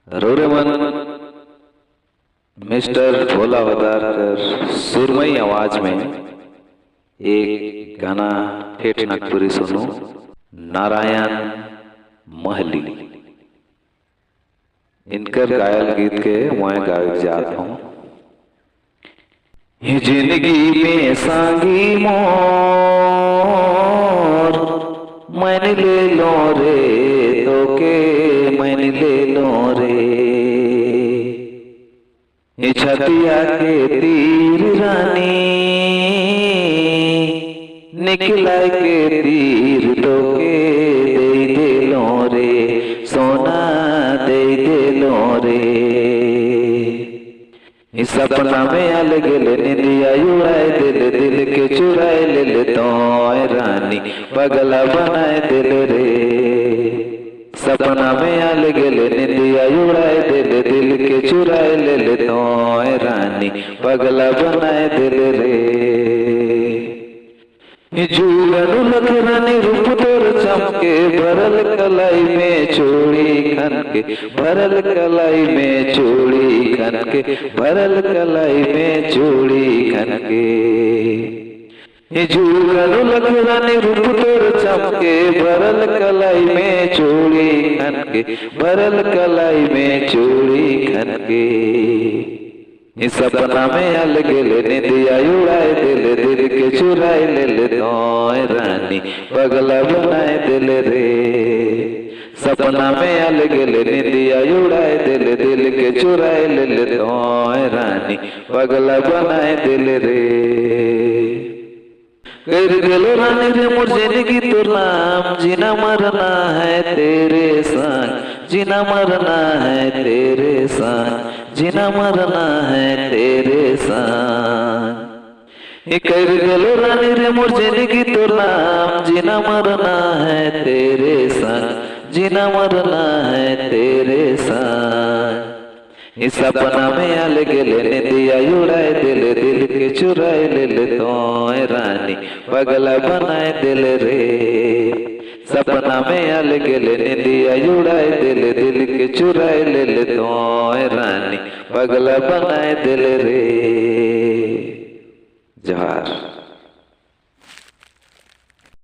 रोरेमन mister भोला वदारकर सुरमई आवाज में एक गाना ठेठ नागपुरी सुनो। नारायण महली इनकर गायल गीत के मैं गायक जात हूँ। ये जिंदगी में सांगी मोर मैंने ले लो रे तो के मैंने ले लो रे। ये छतिया के तीर रानी निकला के तीर तो के दे लो रे सोना दे लो रे। इस सपना में आल गेले निंदिया उड़ाए दिल के चुराए ले तो रानी पगला बनाए दिल रे। सपना में आल गेले निंदिया उड़ाए दिल के चुराए ले तो रानी पगला बनाए दिल रे। जुगनू लख रानी रूप तोर चमके भरल कलाई में चूड़ी खन के भरल कलाई में चूड़ी खन के भरल कलाई में चूड़ी खन के। जुगनू लख रानी रूप तोर चमके भरल कलाई में चूड़ी खन के भरल कलाई में चूड़ी खन के। इस सपना में आल गेले निंदिया उड़ाए दिल के चुराए ले तो रानी पगला बनाए दिल रे। सपना में आल गेले निंदिया उड़ाए दिल के चुराए ले तो रानी पगला बनाए दिल रे। कर दिलो रानी रे मोर जिंदगी तो नाम जीना मरना है तेरे संग जीना मरना है तेरे संग जीना मरना है तेरे संग। कर दिलो रानी रे मोर जिंदगी तो नाम जीना मरना है तेरे संग जीना मरना है तेरे संग। इस सपना में आल गेले निंदिया उड़ाए दिल के चुराए ले तो रानी पगला बनाए दिल रे। सपना में आल गेले निंदिया उड़ाए दिल के चुराए ले तो रानी पगला बनाए दिल रे। जोहार।